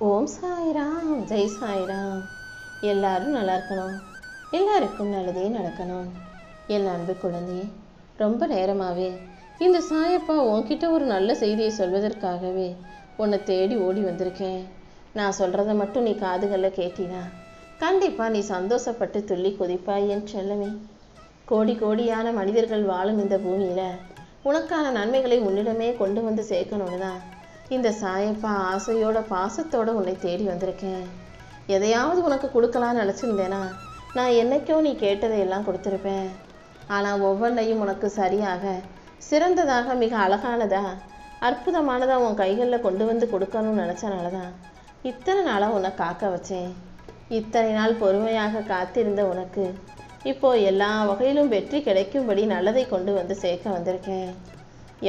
ஓம் சாய்ராம், ஜெய் சாய்ராம். எல்லாரும் நல்லா இருக்கணும், எல்லாருக்கும் நல்லதே நடக்கணும். என் அன்பு குழந்தையே, ரொம்ப நேரமாகவே இந்த சாயப்பா உன்கிட்ட ஒரு நல்ல செய்தியை சொல்வதற்காகவே உன்னை தேடி ஓடி வந்திருக்கேன். நான் சொல்கிறத மட்டும் நீ காதுகளில் கேட்டினா கண்டிப்பாக நீ சந்தோஷப்பட்டு துள்ளி கொதிப்பாய் என் செல்லமே. கோடி கோடியான மனிதர்கள் வாழும் இந்த பூமியில் உனக்கான நன்மைகளை உன்னிடமே கொண்டு வந்து சேர்க்கணும்னு தான் இந்த சாயப்பா ஆசையோட பாசத்தோடு உன்னை தேடி வந்திருக்கேன். எதையாவது உனக்கு கொடுக்கலான்னு நினச்சிருந்தேனா நான் என்னைக்கோ நீ கேட்டதையெல்லாம் கொடுத்துருப்பேன். ஆனால் ஒவ்வொன்றையும் உனக்கு சரியாக சிறந்ததாக மிக அழகானதா அற்புதமானதாக உன் கைகளில் கொண்டு வந்து கொடுக்கணும்னு நினச்சனால தான் இத்தனை நாளாக உன்னை காக்க வச்சேன். இத்தனை நாள் பொறுமையாக காத்திருந்த உனக்கு இப்போது எல்லா வகையிலும் வெற்றி கிடைக்கும்படி நல்லதை கொண்டு வந்து சேர்க்க வந்திருக்கேன்.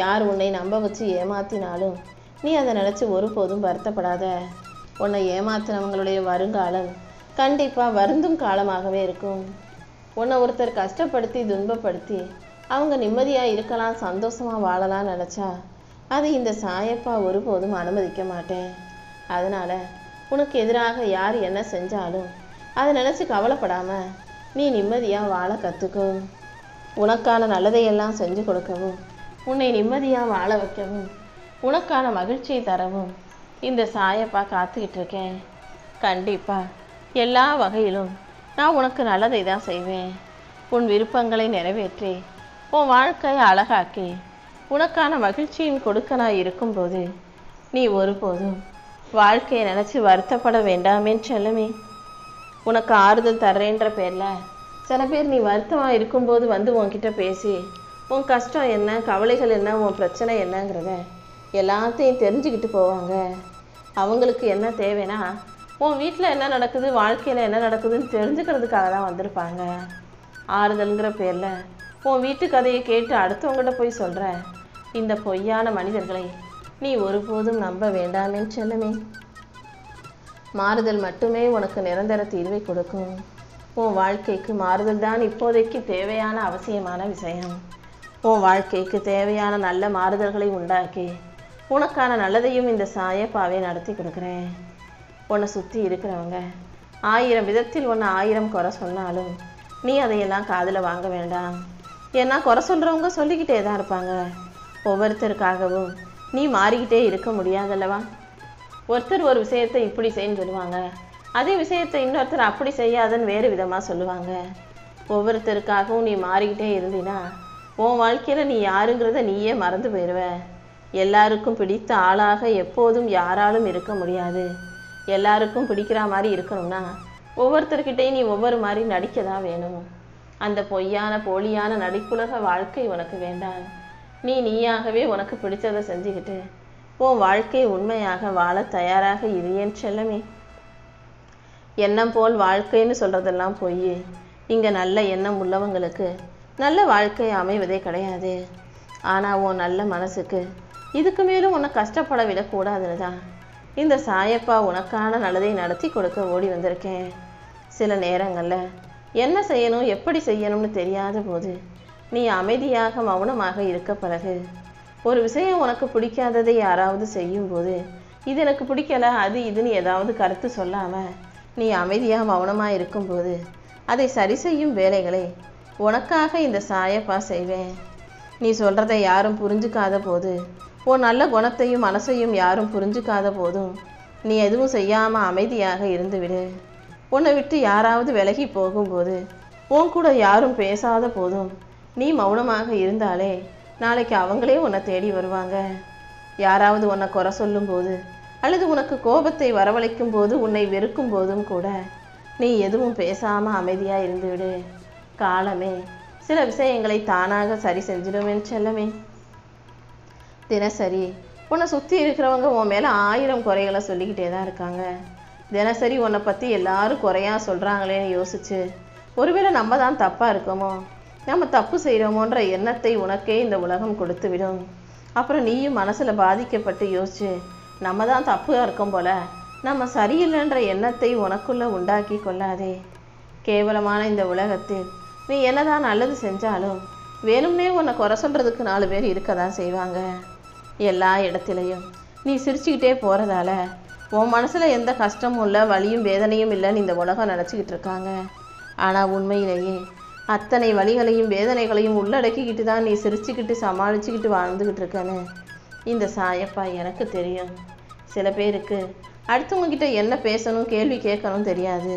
யார் உன்னை நம்ப வச்சு ஏமாத்தினாலும் நீ அதை நினச்சி ஒருபோதும் வருத்தப்படாத. உன்னை ஏமாத்தினவங்களுடைய வருங்காலம் கண்டிப்பாக வருந்தும் காலமாகவே இருக்கும். உன்னை ஒருத்தர் கஷ்டப்படுத்தி துன்பப்படுத்தி அவங்க நிம்மதியாக இருக்கலாம், சந்தோஷமாக வாழலாம்னு நினச்சா அது இந்த சாயப்பா ஒருபோதும் அனுமதிக்க மாட்டேன். அதனால் உனக்கு எதிராக யார் என்ன செஞ்சாலும் அதை நினச்சி கவலைப்படாமல் நீ நிம்மதியாக வாழ கற்றுக்கோ. உனக்கான நல்லதையெல்லாம் செஞ்சு கொடுக்கவும், உன்னை நிம்மதியாக வாழ வைக்கவும், உனக்கான மகிழ்ச்சியை தரவும் இந்த சாயப்பா காத்துக்கிட்டு இருக்கேன். கண்டிப்பாக எல்லா வகையிலும் நான் உனக்கு நல்லதை தான் செய்வேன். உன் விருப்பங்களை நிறைவேற்றி உன் வாழ்க்கையை அழகாக்கி உனக்கான மகிழ்ச்சியின் கொடுக்க நான் இருக்கும்போது நீ ஒருபோதும் வாழ்க்கையை நினச்சி வருத்தப்பட வேண்டாமே செல்லமே. உனக்கு ஆறுதல் தர்றேன்ற பேரில் சில பேர் நீ வருத்தமாக இருக்கும்போது வந்து உன்கிட்ட பேசி உன் கஷ்டம் என்ன, கவலைகள் என்ன, உன் பிரச்சனை என்னங்கிறத எல்லாத்தையும் தெரிஞ்சுக்கிட்டு போவாங்க. அவங்களுக்கு என்ன தேவைன்னா உன் வீட்டில் என்ன நடக்குது, வாழ்க்கையில் என்ன நடக்குதுன்னு தெரிஞ்சுக்கிறதுக்காக தான் வந்திருப்பாங்க. ஆறுதல்ங்கிற பேரில் உன் வீட்டு கதையை கேட்டு அடுத்தவங்ககிட்ட போய் சொல்கிற இந்த பொய்யான மனிதர்களை நீ ஒருபோதும் நம்ப வேண்டாமே செல்லமே. மாறுதல் மட்டுமே உனக்கு நிரந்தர தீர்வை கொடுக்கும். உன் வாழ்க்கைக்கு மாறுதல் தான் இப்போதைக்கு தேவையான அவசியமான விஷயம். உன் வாழ்க்கைக்கு தேவையான நல்ல மாறுதல்களை உண்டாக்கி உனக்கான நல்லதையும் இந்த சாயப்பாவே நடத்தி கொடுக்குறேன். உன்னை சுற்றி இருக்கிறவங்க 1000 விதத்தில் உன்னை 1000 குறை சொன்னாலும் நீ அதையெல்லாம் காதில் வாங்க வேண்டாம். ஏன்னா குறை சொல்கிறவங்க சொல்லிக்கிட்டே தான் இருப்பாங்க. ஒவ்வொருத்தருக்காகவும் நீ மாறிக்கிட்டே இருக்க முடியாதல்லவா. ஒருத்தர் ஒரு விஷயத்தை இப்படி செய்யன்னு சொல்லுவாங்க, அதே விஷயத்தை இன்னொருத்தர் அப்படி செய்யாதன்னு வேறு விதமாக சொல்லுவாங்க. ஒவ்வொருத்தருக்காகவும் நீ மாறிக்கிட்டே இருந்தினா உன் வாழ்க்கையில் நீ யாருங்கிறத நீயே மறந்து போயிடுவ. எல்லாருக்கும் பிடித்த ஆளாக எப்போதும் யாராலும் இருக்க முடியாது. எல்லாருக்கும் பிடிக்கிற மாதிரி இருக்கணும்னா ஒவ்வொருத்தர்கிட்டையும் நீ ஒவ்வொரு மாதிரி நடிக்க தான் வேணும். அந்த பொய்யான போலியான நடிப்புலக வாழ்க்கை உனக்கு வேண்டாம். நீயாகவே உனக்கு பிடிச்சதை செஞ்சுக்கிட்டு உன் வாழ்க்கையை உண்மையாக வாழ தயாராக இரு என் செல்லமே. எண்ணம் போல் வாழ்க்கைன்னு சொல்கிறதெல்லாம் பொய். இங்கே நல்ல எண்ணம் உள்ளவங்களுக்கு நல்ல வாழ்க்கை அமைவதே கிடையாது. ஆனால் உன் நல்ல மனசுக்கு இதுக்கு மேலும் உன்னை கஷ்டப்பட விடக்கூடாதுன்னு தான் இந்த சாயப்பா உனக்கான நல்லதை நடத்தி கொடுக்க ஓடி வந்திருக்கேன். சில நேரங்களில் என்ன செய்யணும் எப்படி செய்யணும்னு தெரியாத போது நீ அமைதியாக மௌனமாக இருக்க பழகு. ஒரு விஷயம் உனக்கு பிடிக்காததை யாராவது செய்யும்போது இது எனக்கு பிடிக்கலை அது இதுன்னு ஏதாவது கருத்து சொல்லாமல் நீ அமைதியாக மௌனமாக இருக்கும்போது அதை சரி செய்யும் வேலைகளை உனக்காக இந்த சாயப்பா செய்வேன். நீ சொல்கிறதை யாரும் புரிஞ்சுக்காத போது, உன் நல்ல குணத்தையும் மனசையும் யாரும் புரிஞ்சுக்காத போதும் நீ எதுவும் செய்யாமல் அமைதியாக இருந்துவிடு. உன்னை விட்டு யாராவது விலகி போகும்போது, உன் கூட யாரும் பேசாத போதும் நீ மௌனமாக இருந்தாலே நாளைக்கு அவங்களே உன்னை தேடி வருவாங்க. யாராவது உன்னை குறை சொல்லும்போது அல்லது உனக்கு கோபத்தை வரவழைக்கும் போது, உன்னை வெறுக்கும் போதும் கூட நீ எதுவும் பேசாமல் அமைதியாக இருந்துவிடு. காலமே சில விஷயங்களை தானாக சரி செஞ்சிடுமே செல்லமே. தினசரி உன்னை சுற்றி இருக்கிறவங்க உன் மேலே 1000 குறைகளை சொல்லிக்கிட்டே தான் இருக்காங்க. தினசரி உன்னை பற்றி எல்லாரும் குறையாக சொல்கிறாங்களேன்னு யோசிச்சு ஒருவேளை நம்ம தான் தப்பாக இருக்கோமோ, நம்ம தப்பு செய்கிறோமோன்ற எண்ணத்தை உனக்கே இந்த உலகம் கொடுத்து விடும். அப்புறம் நீயும் மனசில் பாதிக்கப்பட்டு யோசிச்சு நம்ம தான் தப்பாக இருக்கோம் போல, நம்ம சரியில்லைன்ற எண்ணத்தை உனக்குள்ளே உண்டாக்கி கொள்ளாதே. கேவலமான இந்த உலகத்தில் நீ என்னதான் நல்லது செஞ்சாலும் வேணும்னே உன்னை குறை சொல்கிறதுக்கு 4 பேர் இருக்க தான் செய்வாங்க. எல்லா இடத்துலையும் நீ சிரிச்சுக்கிட்டே போகிறதால உன் மனசில் எந்த கஷ்டமும் இல்லை, வலியும் வேதனையும் இல்லைன்னு இந்த உலகம் நினச்சிக்கிட்டு இருக்காங்க. ஆனால் உண்மையிலேயே அத்தனை வலிகளையும் வேதனைகளையும் உள்ளடக்கிக்கிட்டு தான் நீ சிரிச்சுக்கிட்டு சமாளிச்சுக்கிட்டு வாழ்ந்துக்கிட்டு இருக்கன்னு இந்த சாயப்பா எனக்கு தெரியும். சில பேருக்கு அடுத்தவங்கக்கிட்ட என்ன பேசணும் கேள்வி கேட்கணும் தெரியாது.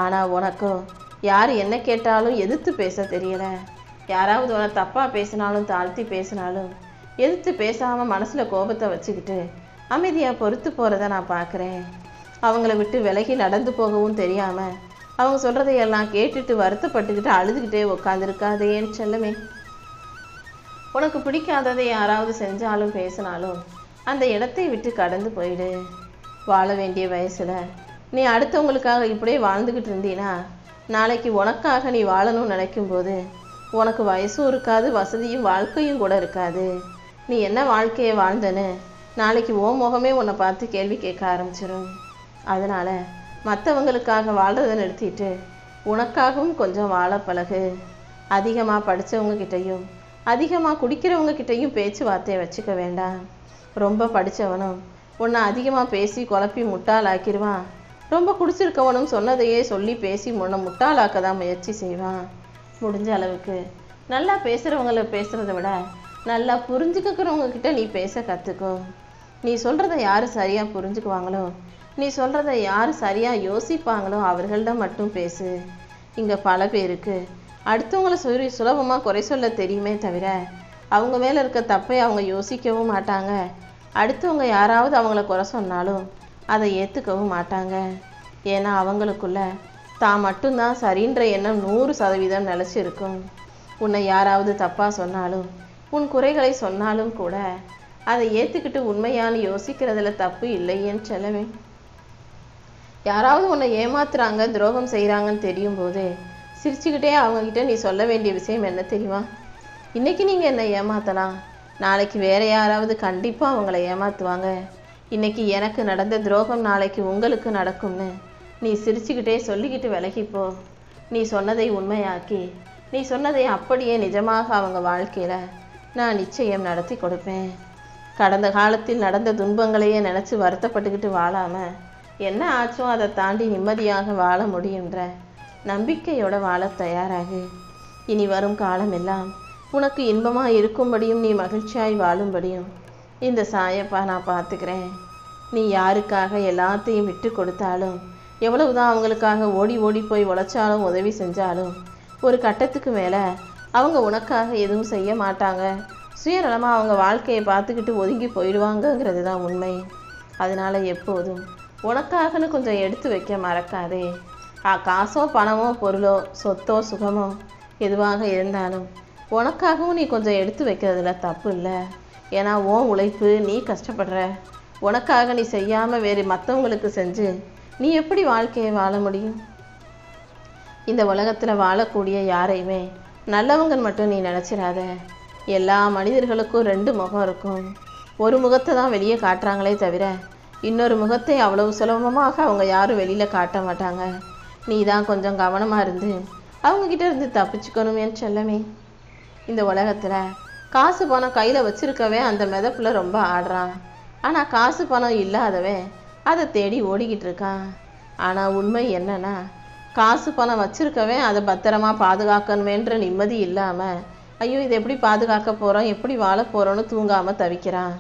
ஆனால் உனக்கோ யார் என்ன கேட்டாலும் எதிர்த்து பேச தெரியலை. யாராவது உன்னை தப்பாக பேசினாலும் தாழ்த்தி பேசினாலும் எதிர்த்து பேசாமல் மனசில் கோபத்தை வச்சுக்கிட்டு அமைதியாக பொறுத்து போகிறத நான் பார்க்குறேன். அவங்கள விட்டு விலகி நடந்து போகவும் தெரியாமல் அவங்க சொல்கிறதையெல்லாம் கேட்டுட்டு வருத்தப்பட்டுக்கிட்டு அழுதுகிட்டே உட்காந்துருக்காதேன்னு செல்லமே. உனக்கு பிடிக்காததை யாராவது செஞ்சாலும் பேசினாலும் அந்த இடத்தை விட்டு கடந்து போயிடு. வாழ வேண்டிய வயசில் நீ அடுத்தவங்களுக்காக இப்படியே வாழ்ந்துக்கிட்டு இருந்தீன்னா நாளைக்கு உனக்காக நீ வாழணும்னு நினைக்கும்போது உனக்கு வயசும் இருக்காது, வசதியும் வாழ்க்கையும் கூட இருக்காது. நீ என்ன வாழ்க்கையை வாழ்ந்தன்னு நாளைக்கு ஓ முகமே உன்னை பார்த்து கேள்வி கேட்க ஆரம்பிச்சிடும். அதனால் மற்றவங்களுக்காக வாழ்கிறத நிறுத்திட்டு உனக்காகவும் கொஞ்சம் வாழ பழகு. அதிகமாக படித்தவங்கக்கிட்டையும் அதிகமாக குடிக்கிறவங்கக்கிட்டையும் பேச்சுவார்த்தையை வச்சுக்க வேண்டாம். ரொம்ப படித்தவனும் உன்னை அதிகமாக பேசி குழப்பி முட்டாளாக்கிடுவான். ரொம்ப குடிச்சிருக்கவனும் சொன்னதையே சொல்லி பேசி உன்னை முட்டாளாக்க தான் முயற்சி செய்வான். முடிஞ்ச அளவுக்கு நல்லா பேசுகிறவங்கள பேசுகிறத விட நல்லா புரிஞ்சுக்கிறவங்கக்கிட்ட நீ பேச கற்றுக்கோ. நீ சொல்கிறத யார் சரியாக புரிஞ்சுக்குவாங்களோ, நீ சொல்கிறத யார் சரியாக யோசிப்பாங்களோ அவர்கள்ட மட்டும் பேசு. இங்கே பல பேருக்கு அடுத்தவங்கள சுலபமாக குறை சொல்ல தெரியுமே தவிர அவங்க மேலே இருக்க தப்பை அவங்க யோசிக்கவும் மாட்டாங்க. அடுத்தவங்க யாராவது அவங்கள குறை சொன்னாலும் அதை ஏற்றுக்கவும் மாட்டாங்க. ஏன்னா அவங்களுக்குள்ள தான் மட்டும்தான் சரின்ற எண்ணம் 100% நிலச்சிருக்கும். உன்னை யாராவது தப்பாக சொன்னாலும் உன் குறைகளை சொன்னாலும் கூட அதை ஏற்றுக்கிட்டு உண்மையானு யோசிக்கிறதுல தப்பு இல்லையேன்னு செல்லவே. யாராவது உன்னை ஏமாத்துறாங்க துரோகம் செய்கிறாங்கன்னு தெரியும் போது சிரிச்சுக்கிட்டே அவங்கக்கிட்ட நீ சொல்ல வேண்டிய விஷயம் என்ன தெரியுமா? இன்றைக்கி நீங்கள் என்னை ஏமாற்றலாம், நாளைக்கு வேறு யாராவது கண்டிப்பாக அவங்கள ஏமாற்றுவாங்க. இன்றைக்கி எனக்கு நடந்த துரோகம் நாளைக்கு உங்களுக்கு நடக்கும்னு நீ சிரிச்சுக்கிட்டே சொல்லிக்கிட்டு விலகிப்போ. நீ சொன்னதை உண்மையாக்கி நீ சொன்னதை அப்படியே நிஜமாக அவங்க வாழ்க்கையில் நான் நிச்சயம் நடத்தி கொடுப்பேன். கடந்த காலத்தில் நடந்த துன்பங்களையே நினச்சி வருத்தப்பட்டுக்கிட்டு வாழாமல் என்ன ஆச்சோ அதை தாண்டி நிம்மதியாக வாழ முடியுன்ற நம்பிக்கையோட வாழ தயாராகு. இனி வரும் காலம் எல்லாம் உனக்கு இன்பமாக இருக்கும்படியும் நீ மகிழ்ச்சியாய் வாழும்படியும் இந்த சாயப்பா நான் பார்த்துக்கிறேன். நீ யாருக்காக எல்லாத்தையும் விட்டு கொடுத்தாலும் எவ்வளவுதான் அவங்களுக்காக ஓடி ஓடி போய் உழைச்சாலும் உதவி செஞ்சாலும் ஒரு கட்டத்துக்கு மேலே அவங்க உனக்காக எதுவும் செய்ய மாட்டாங்க. சுயநலமாக அவங்க வாழ்க்கையை பார்த்துக்கிட்டு ஒதுங்கி போயிடுவாங்கங்கிறது தான் உண்மை. அதனால் எப்போதும் உனக்காகன்னு கொஞ்சம் எடுத்து வைக்க மறக்காதே. காசோ பணமோ பொருளோ சொத்தோ சுகமோ எதுவாக இருந்தாலும் உனக்காகவும் நீ கொஞ்சம் எடுத்து வைக்கிறதுல தப்பு இல்லை. ஏன்னா உன் உழைப்பு, நீ கஷ்டப்படுற, உனக்காக நீ செய்யாமல் வேறு மற்றவங்களுக்கு செஞ்சு நீ எப்படி வாழ்க்கையை வாழ முடியும்? இந்த உலகத்தில் வாழக்கூடிய யாரையுமே நல்லவங்கன்னு மட்டும் நீ நினச்சிடாத. எல்லா மனிதர்களுக்கும் 2 முகம் இருக்கும். ஒரு முகத்தை தான் வெளியே காட்டுறாங்களே தவிர இன்னொரு முகத்தை அவ்வளவு சுலபமாக அவங்க யாரும் வெளியில் காட்ட மாட்டாங்க. நீ தான் கொஞ்சம் கவனமாக இருந்து அவங்கக்கிட்ட இருந்து தப்பிச்சுக்கணுமே செல்லமே. இந்த உலகத்தில் காசு பணம் கையில் வச்சுருக்கவே அந்த மிதப்பில் ரொம்ப ஆடுறான். ஆனால் காசு பணம் இல்லாதவன் அதை தேடி ஓடிக்கிட்டு இருக்கான். ஆனால் உண்மை என்னன்னா காசு பணம் வச்சுருக்கவே அதை பத்திரமா பாதுகாக்கணுமேன்ற நிம்மதி இல்லாமல் ஐயோ இதை எப்படி பாதுகாக்க போகிறோம், எப்படி வாழ போகிறோன்னு தூங்காமல் தவிக்கிறான்.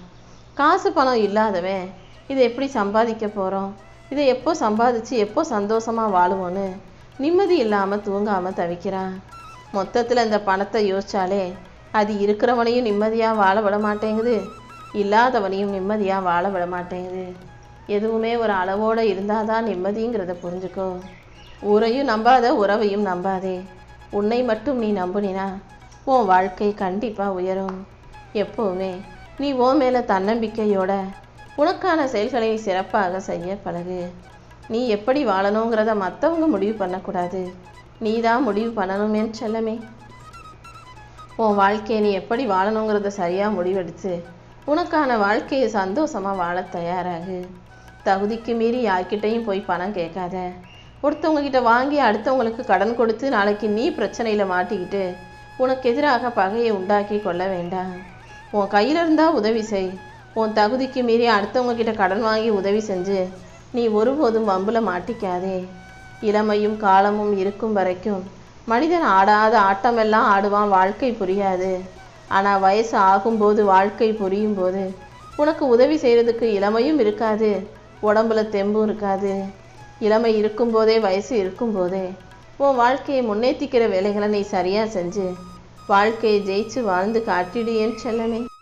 காசு பணம் இல்லாதவன் இதை எப்படி சம்பாதிக்க போகிறோம், இதை எப்போ சம்பாதிச்சு எப்போ சந்தோஷமாக வாழுவோன்னு நிம்மதி இல்லாமல் தூங்காமல் தவிக்கிறான். மொத்தத்தில் இந்த பணத்தை யோசிச்சாலே அது இருக்கிறவனையும் நிம்மதியாக வாழ விட மாட்டேங்குது, இல்லாதவனையும் நிம்மதியாக வாழ விட மாட்டேங்குது. எதுவுமே ஒரு அளவோடு இருந்தால் தான் நிம்மதிங்கிறத புரிஞ்சுக்கோ. ஊரையும் நம்பாத, உறவையும் நம்பாதே. உன்னை மட்டும் நீ நம்புனினா உன் வாழ்க்கை கண்டிப்பாக உயரும். எப்போவுமே நீ உன் மேலே தன்னம்பிக்கையோட உனக்கான செயல்களை சிறப்பாக செய்ய பழகு. நீ எப்படி வாழணுங்கிறத மற்றவங்க முடிவு பண்ணக்கூடாது, நீ தான் முடிவு பண்ணணுமே செல்லமே. உன் வாழ்க்கையை நீ எப்படி வாழணுங்கிறத சரியாக முடிவெடுத்து உனக்கான வாழ்க்கையை சந்தோஷமாக வாழ தயாராகு. தகுதிக்கு மீறி யார்கிட்டையும் போய் பணம் கேட்காத. ஒருத்தவங்ககிட்ட வாங்கி அடுத்தவங்களுக்கு கடன் கொடுத்து நாளைக்கு நீ பிரச்சனையில் மாட்டிக்கிட்டு உனக்கு எதிராக பகையை உண்டாக்கி கொள்ள வேண்டாம். உன் கையில் இருந்தால் உதவி செய், உன் தகுதிக்கு மீறி அடுத்தவங்க கிட்ட கடன் வாங்கி உதவி செஞ்சு நீ ஒருபோதும் வம்புல மாட்டிக்காதே. இளமையும் காலமும் இருக்கும் வரைக்கும் மனிதன் ஆடாத ஆட்டமெல்லாம் ஆடுவான், வாழ்க்கை புரியாது. ஆனால் வயசு ஆகும்போது வாழ்க்கை புரியும் போது உனக்கு உதவி செய்கிறதுக்கு இளமையும் இருக்காது, உடம்புல தெம்பும் இருக்காது. இளமை இருக்கும்போதே வயசு இருக்கும்போதே உன் வாழ்க்கையை முன்னேற்றிக்கிற வேலைகளை நீ சரியாக செஞ்சு வாழ்க்கையை ஜெயிச்சு வாழ்ந்து காட்டிடு என் செல்லமே.